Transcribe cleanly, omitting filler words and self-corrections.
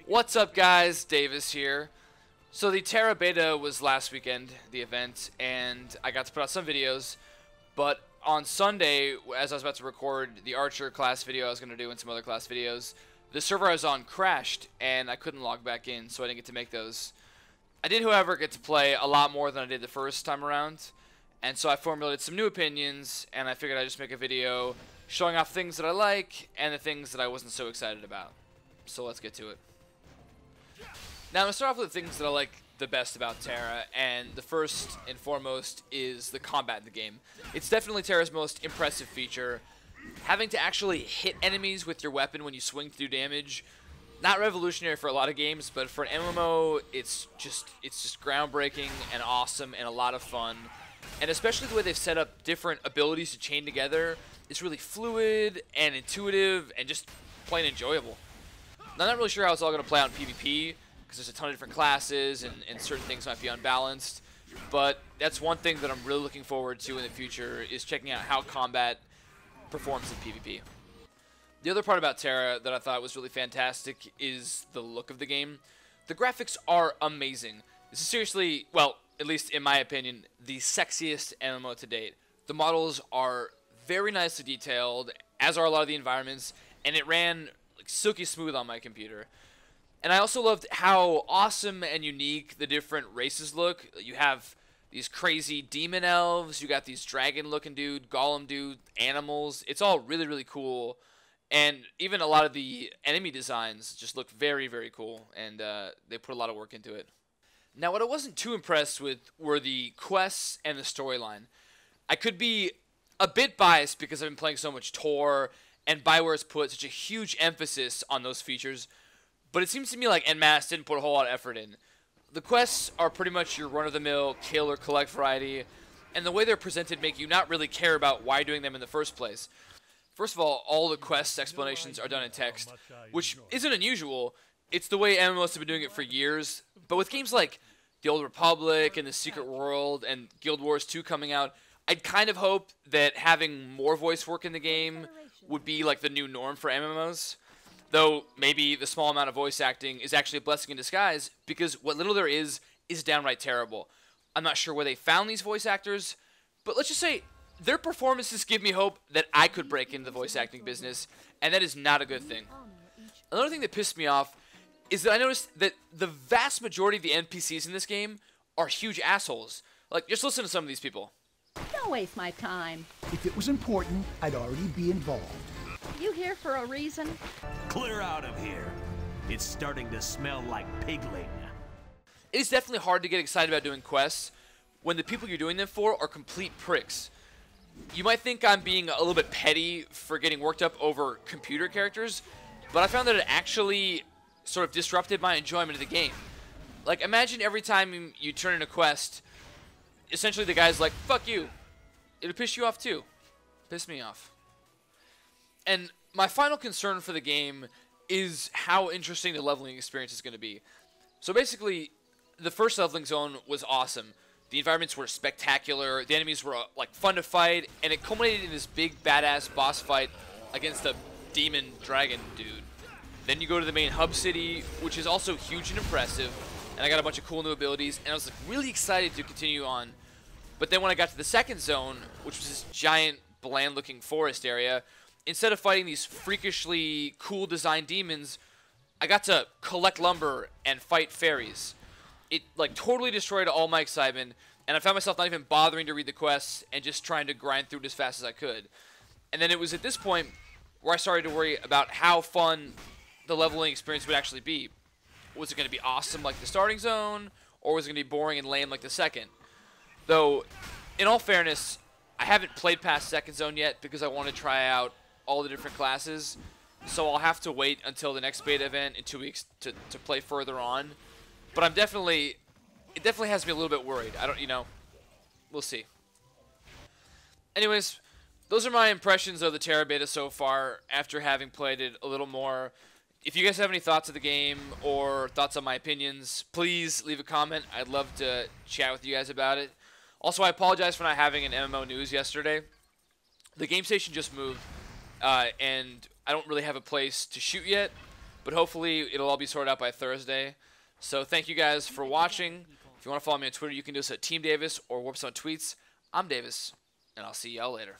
What's up, guys? Davis here. So the Tera beta was last weekend, the event, and I got to put out some videos, but on Sunday, as I was about to record the Archer class video I was going to do and some other class videos, the server I was on crashed, and I couldn't log back in, so I didn't get to make those. I did, however, get to play a lot more than I did the first time around, and so I formulated some new opinions, and I figured I'd just make a video showing off things that I like and the things that I wasn't so excited about. So let's get to it. Now, I'm going to start off with the things that I like the best about Tera, and the first and foremost is the combat in the game. It's definitely Tera's most impressive feature. Having to actually hit enemies with your weapon when you swing to do damage, not revolutionary for a lot of games, but for an MMO, it's just groundbreaking and awesome and a lot of fun. And especially the way they've set up different abilities to chain together, it's really fluid and intuitive and just plain enjoyable. Now, I'm not really sure how it's all going to play out in PvP, because there's a ton of different classes and certain things might be unbalanced, but that's one thing that I'm really looking forward to in the future, is checking out how combat performs in PvP. The other part about Tera that I thought was really fantastic is the look of the game. The graphics are amazing. This is seriously, well, at least in my opinion, the sexiest MMO to date. The models are very nicely detailed, as are a lot of the environments, and it ran like silky smooth on my computer. And I also loved how awesome and unique the different races look. You have these crazy demon elves, you got these dragon-looking dude, golem dude, animals. It's all really, really cool. And even a lot of the enemy designs just look very, very cool. And they put a lot of work into it. Now, what I wasn't too impressed with were the quests and the storyline. I could be a bit biased because I've been playing so much Tor, and Bioware's put such a huge emphasis on those features. But it seems to me like NMAS didn't put a whole lot of effort in. The quests are pretty much your run-of-the-mill kill or collect variety, and the way they're presented make you not really care about why you're doing them in the first place. First of all the quest explanations are done in text, which isn't unusual. It's the way MMOs have been doing it for years. But with games like The Old Republic and The Secret World and Guild Wars 2 coming out, I'd kind of hope that having more voice work in the game would be like the new norm for MMOs. Though maybe the small amount of voice acting is actually a blessing in disguise, because what little there is downright terrible. I'm not sure where they found these voice actors, but let's just say their performances give me hope that I could break into the voice acting business, and that is not a good thing. Another thing that pissed me off is that I noticed that the vast majority of the NPCs in this game are huge assholes. Like, just listen to some of these people. Don't waste my time. If it was important, I'd already be involved. You here for a reason? Clear out of here. It's starting to smell like pigling. It is definitely hard to get excited about doing quests when the people you're doing them for are complete pricks. You might think I'm being a little bit petty for getting worked up over computer characters, but I found that it actually sort of disrupted my enjoyment of the game. Like, imagine every time you turn in a quest, essentially the guy's like, fuck you. It'll piss you off too. Piss me off. And my final concern for the game is how interesting the leveling experience is going to be. So basically, the first leveling zone was awesome. The environments were spectacular, the enemies were like fun to fight, and it culminated in this big badass boss fight against a demon dragon dude. Then you go to the main hub city, which is also huge and impressive, and I got a bunch of cool new abilities, and I was like really excited to continue on. But then when I got to the second zone, which was this giant bland looking forest area, instead of fighting these freakishly cool design demons, I got to collect lumber and fight fairies. It like totally destroyed all my excitement, and I found myself not even bothering to read the quests and just trying to grind through it as fast as I could. And then it was at this point where I started to worry about how fun the leveling experience would actually be. Was it going to be awesome like the starting zone, or was it going to be boring and lame like the second? Though, in all fairness, I haven't played past second zone yet because I want to try out all the different classes, so I'll have to wait until the next beta event in 2 weeks to play further on. But it definitely has me a little bit worried. We'll see. Anyways, those are my impressions of the Tera beta so far after having played it a little more. If you guys have any thoughts of the game or thoughts on my opinions, please leave a comment. I'd love to chat with you guys about it. Also, I apologize for not having an MMO news yesterday. The game station just moved, and I don't really have a place to shoot yet, but hopefully it'll all be sorted out by Thursday. So thank you guys for watching. If you want to follow me on Twitter, you can do so at Team Davis or Whoops on tweets. I'm Davis, and I'll see y'all later.